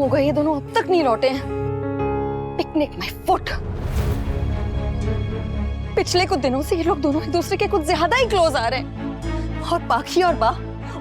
हो गए, ये दोनों अब तक नहीं लौटे हैं। Picnic my foot. पिछले कुछ दिनों से ये लोग दोनों एक दूसरे के कुछ ज्यादा ही क्लोज आ रहे हैं। और पाखी और बा,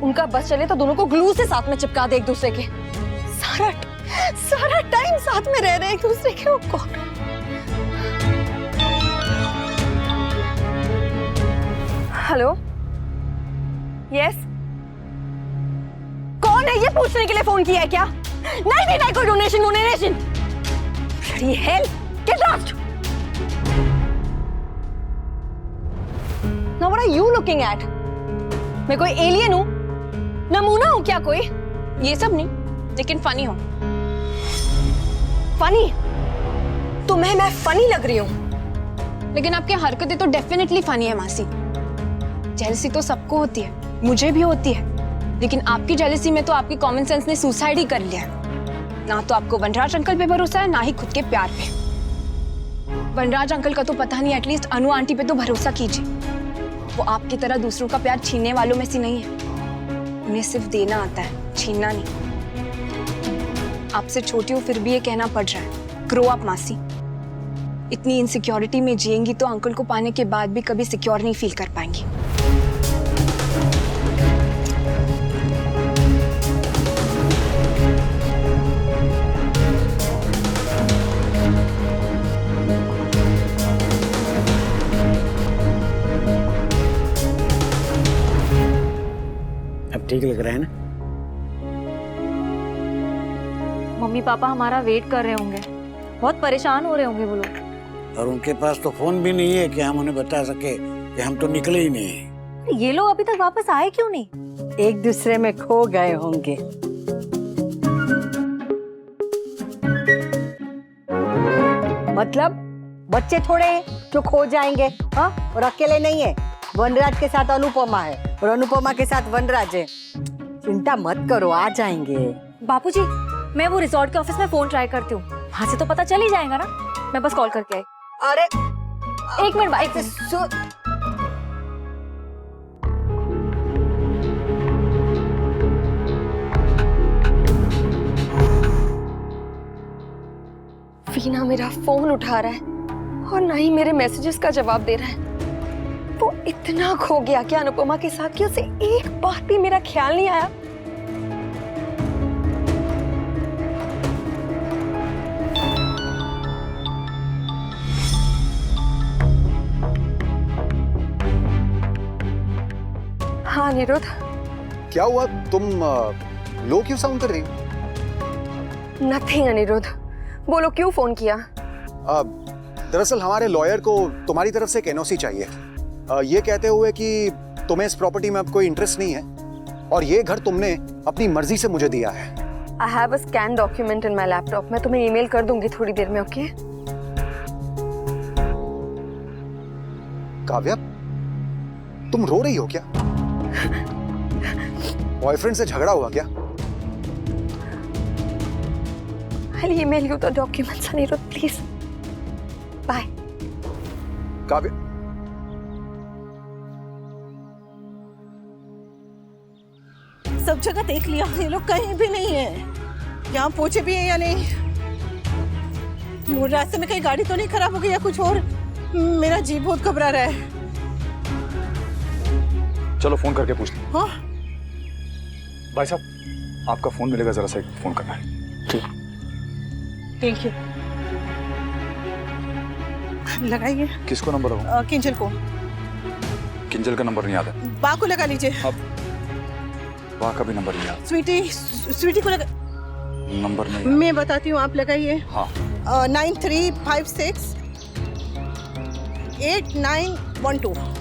उनका बस चले तो दोनों को ग्लू से साथ में चिपका दे एक दूसरे के। सारा टाइम साथ में रह रहे हैं एक दूसरे के। ओ गॉड। हेलो, यस, कौन है? ये पूछने के लिए फोन किया है क्या? नहीं देना है कोई donation. Bloody hell, get lost. Now what are you looking at? मैं कोई एलियन हूँ? नमूना हूँ क्या कोई? ये सब नहीं, लेकिन फनी हो। फनी? तुम्हें मैं फनी लग रही हूँ? लेकिन आपकी हरकतें तो डेफिनेटली फनी है मासी। जेलसी तो सबको होती है, मुझे भी होती है, लेकिन आपकी जेलसी में तो आपकी कॉमन सेंस ने सुसाइड ही कर लिया है। ना तो आपको वनराज अंकल पे भरोसा है, ना ही खुद के प्यार पे। वनराज अंकल का तो पता नहीं, एटलीस्ट अनु आंटी पे तो भरोसा कीजिए। वो आपकी तरह दूसरों का प्यार छीनने वालों में से नहीं है। उन्हें सिर्फ देना आता है, छीनना नहीं। आपसे छोटी हूँ फिर भी ये कहना पड़ रहा है, ग्रो अप मासी। इतनी इनसिक्योरिटी में जिएंगी तो अंकल को पाने के बाद भी कभी सिक्योर नहीं फील कर पाएंगी। अब ठीक लग रहा है ना? मम्मी पापा हमारा वेट कर रहे होंगे, बहुत परेशान हो रहे होंगे वो लोग। और उनके पास तो फोन भी नहीं है कि हम उन्हें बता सके कि हम तो निकले ही नहीं। ये लोग अभी तक वापस आए क्यों नहीं? एक दूसरे में खो गए होंगे। मतलब बच्चे थोड़े हैं जो खो जाएंगे, हाँ? और अकेले नहीं है, वनराज के साथ अनुपमा है और अनुपमा के साथ वनराज है। चिंता मत करो, आ जाएंगे। बापूजी, मैं वो रिजॉर्ट के ऑफिस में फोन ट्राई करती हूँ, वहाँ से तो पता चल ही जाएगा ना। मैं बस कॉल करके आई। अरे एक मिनट बाइक वीना मेरा फोन उठा रहा है और ना ही मेरे मैसेजेस का जवाब दे रहा है। वो इतना खो गया क्या अनुपमा के साथ कि उसे एक बार भी मेरा ख्याल नहीं आया। हाँ निरुद्ध, क्या हुआ? तुम लो क्यों साउंड कर रही हो? नथिंग अनिरुद्ध, बोलो क्यों फोन किया? दरअसल हमारे लॉयर को तुम्हारी तरफ से एक एनओसी चाहिए, ये कहते हुए कि तुम्हें इस प्रॉपर्टी में अब कोई इंटरेस्ट नहीं है और ये घर तुमने अपनी मर्जी से मुझे दिया है। I have a scanned document in my laptop. मैं तुम्हें ईमेल कर दूंगी थोड़ी देर में, ओके? काव्या, तुम रो रही हो क्या? बॉयफ्रेंड से झगड़ा हुआ क्या? I'll email you the documents, Anirudh, please. Bye. Kavya, सब जगह देख लिया, ये लोग कहीं भी नहीं है। यहाँ पहुंचे भी है या नहीं? रास्ते में कहीं गाड़ी तो नहीं खराब हो गई या कुछ और? मेरा जी बहुत घबरा रहा है। चलो फोन करके पूछ लो। हाँ? भाई साहब, आपका फोन मिलेगा, जरा सा फोन करना है। ठीक, थैंक यू। लगाइए। किसको नंबर हो? किंजल को। किंजल का नंबर नहीं याद है? बा को लगा लीजिए। अब बा का भी नंबर नहीं याद। स्वीटी को लगा। नंबर नहीं। मैं बताती हूँ, आप लगाइए। हाँ। 9356 8912।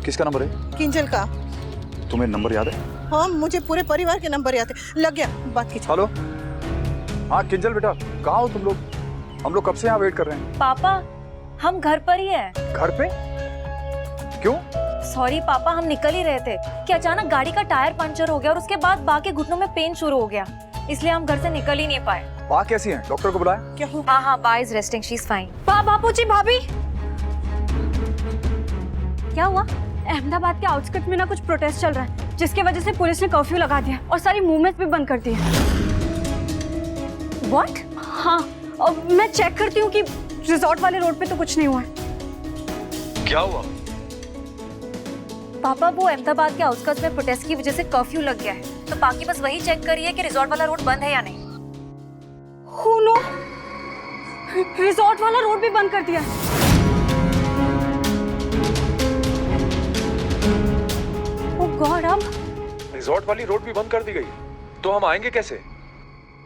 किसका नंबर है? किंजल का। तुम्हें नंबर याद है? हाँ, मुझे पूरे परिवार के नंबर याद है। लग गया, बात कीजिए। हेलो, हाँ किंजल बेटा, कहाँ हो तुम लोग? हम लोग कब से यहाँ वेट कर रहे हैं। पापा, हम घर पर ही हैं। घर पे? क्यों? सॉरी पापा, हम निकल ही रहे थे कि अचानक गाड़ी का टायर पंचर हो गया और उसके बाद बा के घुटनों में पेन शुरू हो गया, इसलिए हम घर से निकल ही नहीं पाए। बा कैसी है? डॉक्टर को बुलाया? क्या हुआ? हाँ हाँ, Ba is resting, she is fine. बापूजी, भाभी, क्या हुआ? अहमदाबाद के आउटस्कर्ट में ना कुछ प्रोटेस्ट चल रहा है, जिसकी वजह से पुलिस ने कर्फ्यू लगा दिया और सारी मूवमेंट्स भी बंद कर दी है। व्हाट? हाँ, अब मैं चेक करती हूँ कि रिजॉर्ट वाले रोड पे तो कुछ नहीं हुआ है। क्या हुआ? पापा वो अहमदाबाद के आउटस्कर्ट्स में प्रोटेस्ट की वजह से कर्फ्यू लग गया है, तो बाकी बस वही चेक करिए कि रिजॉर्ट वाला रोड बंद है या नहीं। Oh no! रिजॉर्ट वाला रोड भी बंद कर दिया है। ओह गॉड, अब रिजॉर्ट वाली रोड भी बंद कर दी गई, तो हम आएंगे कैसे?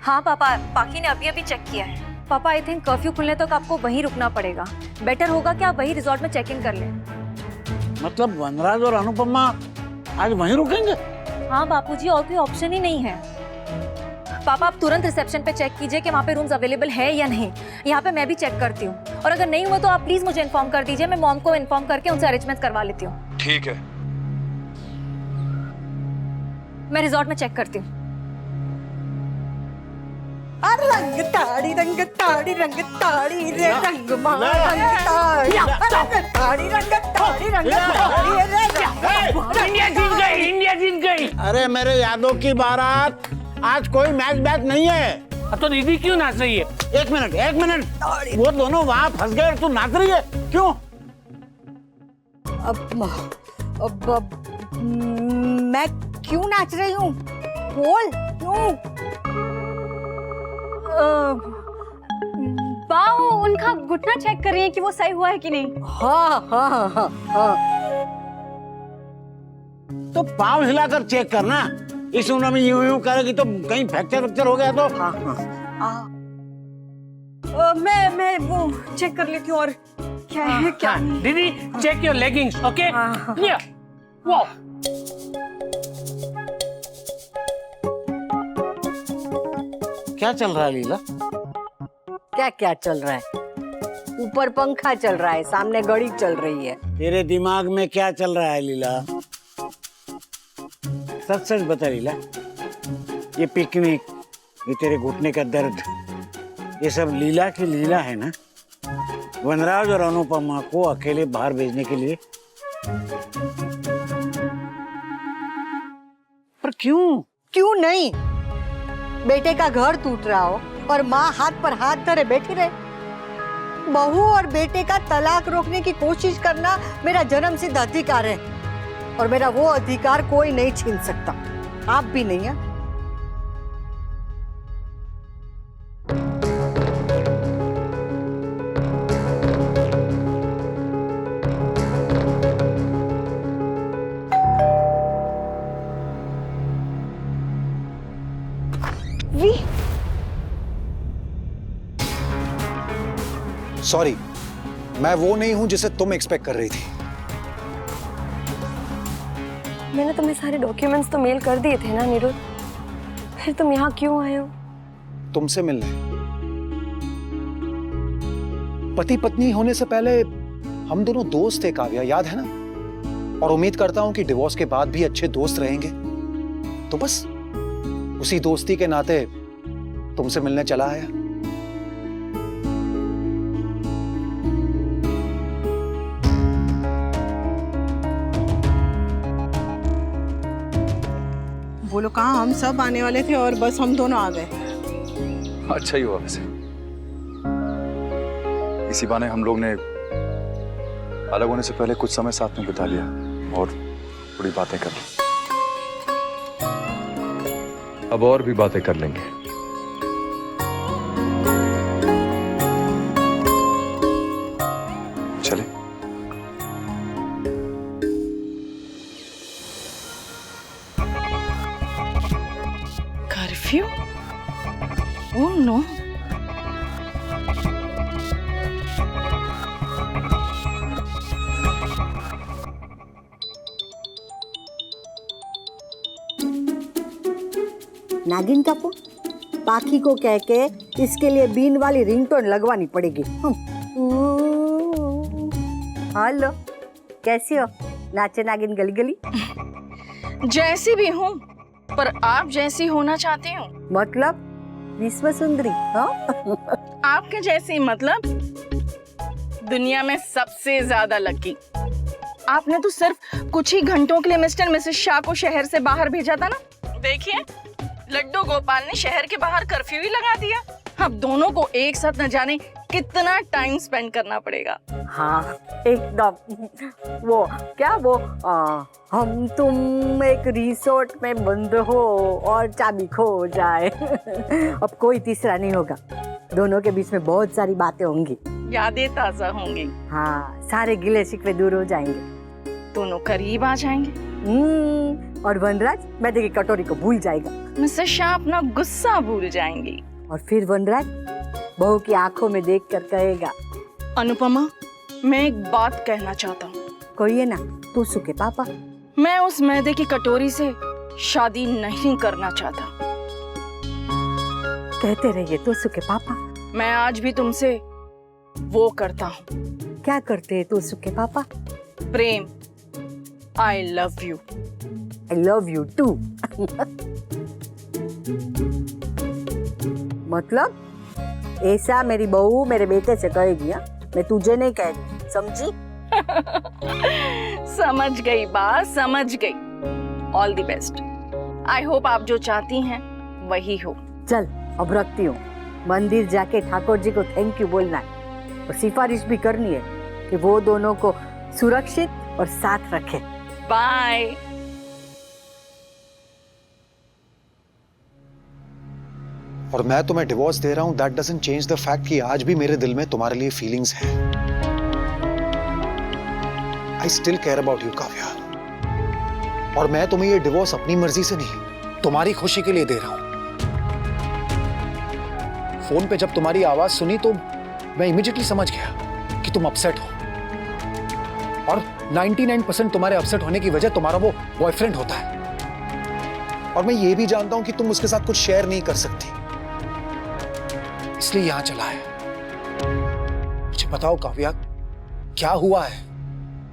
हाँ पापा, पाकी ने अभी चेक किया है। पापा आई थिंक कर्फ्यू खुलने तक आपको वहीं रुकना पड़ेगा। बेटर होगा कि आप वही रिजॉर्ट में चेक इन कर लें। मतलब वनराज और अनुपमा आज वहीं रुकेंगे? हाँ बापूजी, और कोई ऑप्शन ही नहीं है। पापा आप तुरंत रिसेप्शन पे चेक कीजिए कि वहाँ पे रूम्स अवेलेबल है या नहीं। यहाँ पे मैं भी चेक करती हूँ, और अगर नहीं हुआ तो आप प्लीज मुझे इन्फॉर्म कर दीजिए, मैं मॉम को इन्फॉर्म करके उनसे अरेंजमेंट करवा लेती हूँ। ठीक है। मैं रिजॉर्ट में चेक करती हूँ। रंग ताड़ी रंग ताड़ी रंग ताड़ी रे रंग मां रंग ताड़ी रंग ताड़ी रंग ताड़ी रे। इंडिया जीत गई, इंडिया जीत गई। अरे मेरे यादों की बारात, आज कोई मैच नहीं है। तो दीदी क्यों नाच रही है? एक मिनट, वो दोनों वहाँ फंस गए और तू नाच रही है क्यों? अब मैं क्यों नाच रही हूँ? बोल क्यों? बाओ उनका घुटना चेक कर रही है कि वो सही हुआ है कि नहीं। हाँ। तो पाँव हिलाकर चेक करना। इस उम्र में यूं करेगी तो कहीं फ्रैक्चर हो गया तो। मैं वो चेक कर लेती हूँ और क्या है क्या नहीं। दीदी चेक योर लेगिंग्स, ओके? वो क्या चल रहा है लीला? क्या चल रहा है? ऊपर पंखा चल रहा है, सामने घड़ी चल रही है। तेरे दिमाग में क्या चल रहा है लीला? सच बता लीला। ये पिकनिक, ये तेरे घुटने का दर्द, ये सब लीला की लीला है ना? वनराज और अनुपमा को अकेले बाहर भेजने के लिए। पर क्यों नहीं? बेटे का घर टूट रहा हो और माँ हाथ पर हाथ धरे बैठी रहे। बहू और बेटे का तलाक रोकने की कोशिश करना मेरा जन्मसिद्ध अधिकार है, और मेरा वो अधिकार कोई नहीं छीन सकता, आप भी नहीं है। सॉरी, मैं वो नहीं हूं जिसे तुम एक्सपेक्ट कर रही थी। मैंने तुम्हें सारे डॉक्यूमेंट्स तो मेल कर दिए थे ना निरुद्ध, फिर तुम यहाँ क्यों आए हो? तुमसे मिलने। पति पत्नी होने से पहले हम दोनों दोस्त थे काव्या, याद है ना? और उम्मीद करता हूं कि डिवोर्स के बाद भी अच्छे दोस्त रहेंगे। तो बस उसी दोस्ती के नाते तुमसे मिलने चला आया। बोलो कहाँ, हम सब आने वाले थे और बस हम दोनों आ गए। अच्छा ही हुआ वैसे, इसी बहाने हम लोग ने अलग होने से पहले कुछ समय साथ में बिता लिया और थोड़ी बातें कर ली। अब और भी बातें कर लेंगे। चले। कर्फ्यू? Oh no. नागिन कापू, पाखी को कह के इसके लिए बीन वाली रिंगटोन लगवानी पड़ेगी। हेलो, कैसी हो? नाचे नागिन गली गली। जैसी भी हूँ, पर आप जैसी होना चाहती हूँ। मतलब विश्व सुंदरी? हाँ? आपके जैसी मतलब दुनिया में सबसे ज्यादा लकी। आपने तो सिर्फ कुछ ही घंटों के लिए मिस्टर मिसेस शाह को शहर से बाहर भेजा था ना। देखिए, लड्डू गोपाल ने शहर के बाहर कर्फ्यू ही लगा दिया। अब दोनों को एक साथ न जाने कितना टाइम स्पेंड करना पड़ेगा। हाँ एकदम। वो क्या वो हम तुम एक रिसोर्ट में बंद हो और चाबी खो जाए। अब कोई तीसरा नहीं होगा, दोनों के बीच में बहुत सारी बातें होंगी, यादें ताजा होंगी। हाँ, सारे गिले शिकवे दूर हो जाएंगे, दोनों करीब आ जाएंगे। और वनराज मैदे की कटोरी को भूल जाएगा। मिसेस शाह अपना गुस्सा भूल जाएंगी। और फिर वनराज बहू की आंखों में देखकर कहेगा, अनुपमा, मैं एक बात कहना चाहता हूँ। कोई है ना, तू सुके पापा। मैं उस मैदे की कटोरी से शादी नहीं करना चाहता। कहते रहिए तू सुके पापा। मैं आज भी तुमसे वो करता हूँ। क्या करते हैं तू सुके पापा? Prem. I love you. I love you too. मतलब ऐसा मेरी बहू मेरे बेटे से कहेगी? मैं तुझे नहीं कह रही, समझी? समझ गई बात, समझ गई। All the best. I hope आप जो चाहती हैं वही हो। चल अब रखती हूँ। मंदिर जाके ठाकुर जी को थैंक यू बोलना है और सिफारिश भी करनी है कि वो दोनों को सुरक्षित और साथ रखे। बाय। और मैं तुम्हें डिवोर्स दे रहा हूं, that doesn't change the fact कि आज भी मेरे दिल में तुम्हारे लिए फीलिंग्स हैं। I still care about you Kavya. और मैं तुम्हें ये डिवोर्स अपनी मर्जी से नहीं, तुम्हारी खुशी के लिए दे रहा हूं। फोन पे जब तुम्हारी आवाज सुनी तो मैं इमीडिएटली समझ गया कि तुम अपसेट हो। और 99% तुम्हारे अपसेट होने की वजह तुम्हारा वो बॉयफ्रेंड होता है। और मैं ये भी जानता हूं कि तुम उसके साथ कुछ शेयर नहीं कर सकती, इसलिए यहां चला है। मुझे बताओ काव्या, क्या हुआ है?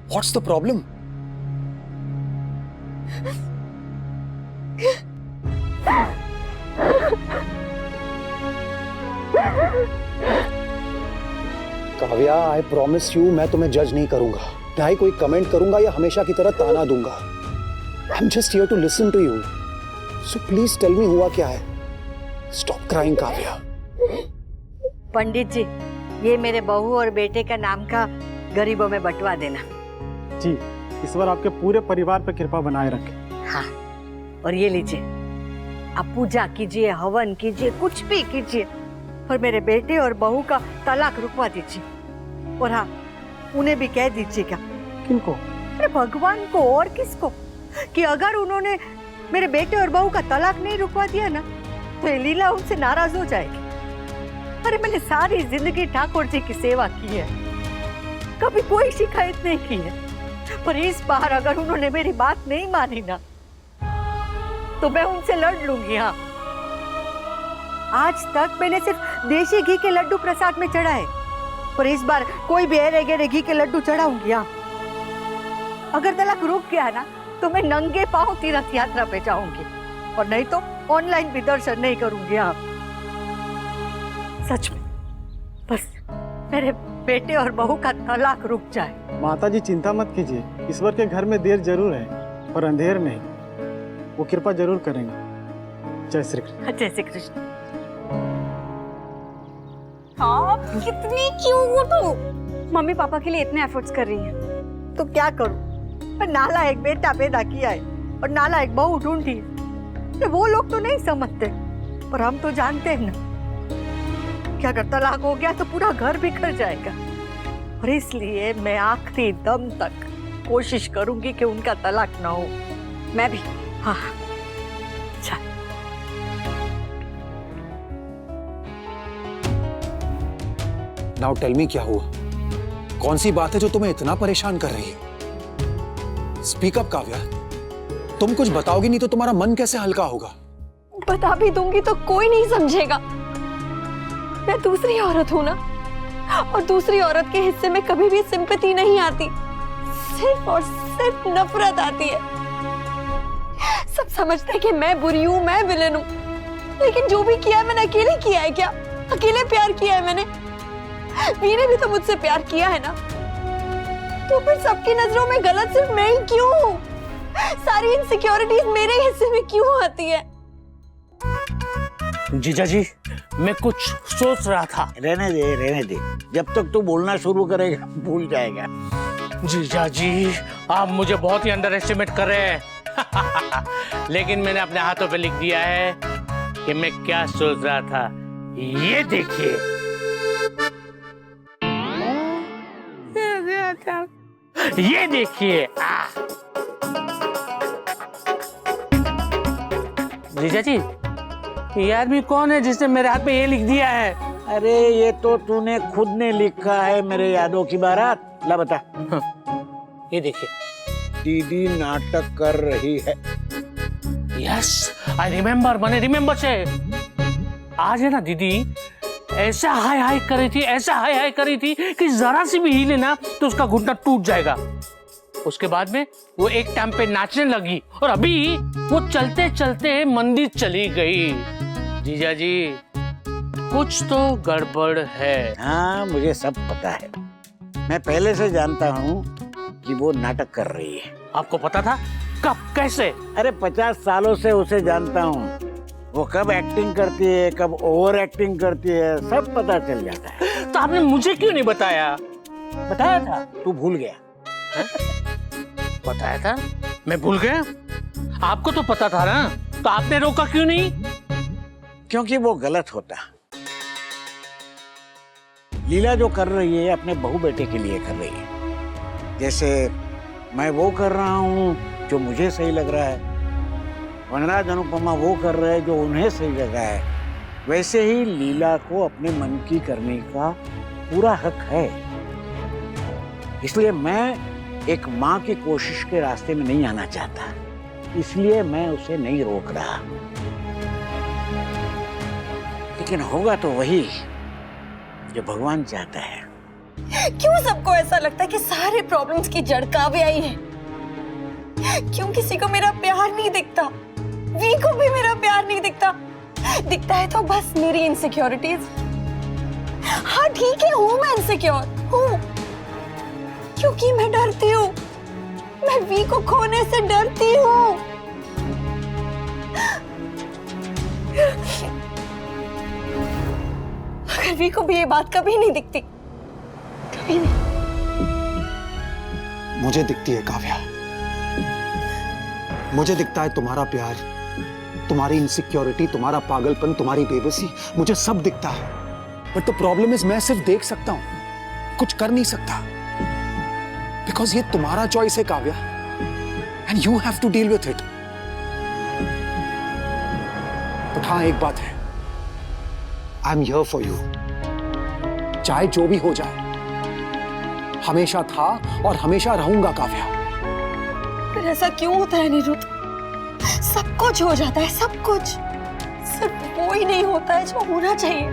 What's the problem? Kavya, I promise you, मैं तुम्हें जज नहीं करूंगा, ना ही कोई कमेंट करूंगा या हमेशा की तरह ताना दूंगा। I am just here to listen to you, so please tell me हुआ क्या है। Stop crying Kavya. पंडित जी, ये मेरे बहू और बेटे का नाम का गरीबों में बंटवा देना। जी, ईश्वर आपके पूरे परिवार पर कृपा बनाए रखे। हाँ, और ये लीजिए, आप पूजा कीजिए, हवन कीजिए, कुछ भी कीजिए, पर मेरे बेटे और बहू का तलाक रुकवा दीजिए। और हाँ, उन्हें भी कह दीजिएगा। किनको? अरे भगवान को और किसको, कि अगर उन्होंने मेरे बेटे और बहू का तलाक नहीं रुकवा दिया ना, तो ये लीला उनसे नाराज हो जाएगी। अरे मैंने सारी जिंदगी ठाकुर जी की सेवा की है, कभी कोई शिकायत नहीं की है, पर इस बार अगर उन्होंने मेरी बात नहीं मानी ना, तो मैं उनसे लड़ लूंगी। हाँ, आज तक मैंने सिर्फ देशी घी के लड्डू प्रसाद में चढ़ाए, पर इस बार कोई भी अरे गहरे घी के लड्डू चढ़ाऊंगी। हाँ, अगर तलाक रुक गया ना, तो मैं नंगे पांव तीर्थ यात्रा पे जाऊंगी, और नहीं तो ऑनलाइन भी दर्शन नहीं करूंगी। हाँ, सच में बस मेरे बेटे और बहू का तलाक रुक जाए। माता जी चिंता मत कीजिए, ईश्वर के घर में देर जरूर है पर अंधेर नहीं, वो कृपा जरूर करेंगे। जय श्री कृष्ण। जय श्री कृष्ण। आप कितनी क्यूट हो तो मम्मी पापा के लिए इतने एफर्ट्स कर रही हैं। तो क्या करूं, मैं नालायक बेटा पैदा किया है और नालायक बहू ढूंढी है। वो लोग तो नहीं समझते, पर हम तो जानते हैं ना कि अगर तलाक हो गया तो पूरा घर बिखर जाएगा। और इसलिए मैं आखिरी दम तक कोशिश करूंगी कि उनका तलाक ना हो। मैं भी। हाँ, अच्छा। नाउ टेल मी, क्या हुआ? कौन सी बात है जो तुम्हें इतना परेशान कर रही है? स्पीक अप काव्या, तुम कुछ बताओगी नहीं तो तुम्हारा मन कैसे हल्का होगा? बता भी दूंगी तो कोई नहीं समझेगा। मैं दूसरी औरत हूं ना, और दूसरी औरत के हिस्से में कभी भी सिंपैथी नहीं आती, सिर्फ और सिर्फ नफरत आती है। सब समझते हैं कि मैं बुरी हूं, मैं विलेन हूं, लेकिन जो भी किया है मैंने अकेले किया है। क्या अकेले प्यार किया है मैंने? वीर ने भी तो मुझसे प्यार किया है ना, तो फिर सबकी नजरों में गलत सिर्फ मैं ही क्यों हूं? सारी इनसिक्योरिटीज मेरे हिस्से में क्यों आती है? जीजा जी, मैं कुछ सोच रहा था। रहने दे, जब तक तू बोलना शुरू करेगा भूल जाएगा। जीजा जी, आप मुझे बहुत ही अंडर एस्टिमेट कर रहे हैं। लेकिन मैंने अपने हाथों पे लिख दिया है कि मैं क्या सोच रहा था। ये देखिए। ये देखिए। जीजा जी, ये आदमी कौन है जिसने मेरे हाथ में ये लिख दिया है? अरे ये तो तूने खुद ने लिखा है, मेरे यादों की बारात। ला बता। ये देखिए। दीदी नाटक कर रही है। यस, आई रिमेम्बर, मैंने रिमेम्बर से। आज है ना दीदी, ऐसा हाय हाय करी थी, ऐसा हाय हाय करी थी कि जरा सी भी हिले ना तो उसका घुटना टूट जाएगा। उसके बाद में वो एक टाइम पे नाचने लगी और अभी वो चलते चलते मंदिर चली गई। जीजा जी, कुछ तो गड़बड़ है। हाँ, मुझे सब पता है। मैं पहले से जानता हूँ कि वो नाटक कर रही है। आपको पता था? कब, कैसे? अरे 50 सालों से उसे जानता हूँ। वो कब एक्टिंग करती है, कब ओवर एक्टिंग करती है, सब पता चल जाता है। तो आपने मुझे क्यों नहीं बताया? बताया था, तू भूल गया। बताया था? मैं भूल गया? आपको तो पता था ना, तो आपने रोका क्यों नहीं? क्योंकि वो गलत होता। लीला जो कर रही है अपने बहू बेटे के लिए कर रही है। जैसे मैं वो कर रहा हूँ जो मुझे सही लग रहा है, वनराज अनुपमा वो कर रहे हैं जो उन्हें सही लगा है, वैसे ही लीला को अपने मन की करने का पूरा हक है। इसलिए मैं एक माँ की कोशिश के रास्ते में नहीं आना चाहता, इसलिए मैं उसे नहीं रोक रहा। लेकिन होगा तो वही जो भगवान चाहता है। क्यों सबको ऐसा लगता है कि सारे प्रॉब्लम्स की जड़ काव्या ही है? क्यों किसी को मेरा प्यार नहीं दिखता? वी को भी मेरा प्यार नहीं दिखता। दिखता है तो बस मेरी इनसिक्योरिटीज। हाँ ठीक है, हूँ मैं इनसिक्योर हूँ, क्योंकि मैं डरती हूँ। मैं वी को खोने से डरती हूँ। मगर वी को भी ये बात कभी नहीं दिखती, कभी नहीं। मुझे दिखती है काव्या, मुझे दिखता है तुम्हारा प्यार, तुम्हारी इनसिक्योरिटी, तुम्हारा पागलपन, तुम्हारी बेबसी, मुझे सब दिखता है। बट द प्रॉब्लम इज मैं सिर्फ देख सकता हूं, कुछ कर नहीं सकता। बिकॉज ये तुम्हारा चॉइस है Kavya, and you have to deal with it. But हाँ, एक बात है, I am here for you. चाहे जो भी हो जाए, हमेशा था और हमेशा रहूंगा काव्या। फिर ऐसा क्यों होता है निरुद्ध? सब कुछ हो जाता है, सब कुछ, सिर्फ वो ही नहीं होता है जो होना चाहिए।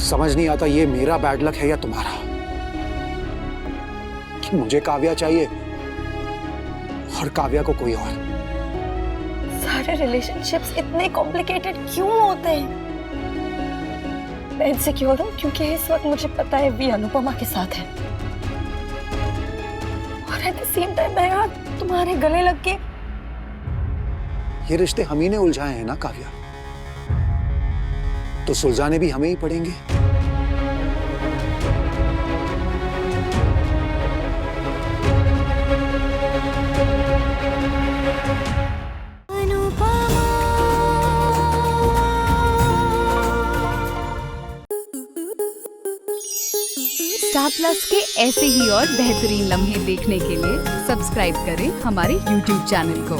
समझ नहीं आता ये मेरा बैड लक है या तुम्हारा, कि मुझे काव्या चाहिए और काव्या को कोई और। सारे रिलेशनशिप्स इतने कॉम्प्लिकेटेड क्यों होते हैं? मैं इनसिक्योर हूं क्योंकि इस वक्त मुझे पता है वी अनुपमा के साथ है, और एट द सेम टाइम मैं यहाँ तुम्हारे गले लग के। ये रिश्ते हम ही ने उलझाए हैं ना काव्या, तो सुलझाने भी हमें ही पड़ेंगे। स्टार प्लस के ऐसे ही और बेहतरीन लम्हे देखने के लिए सब्सक्राइब करें हमारे YouTube चैनल को।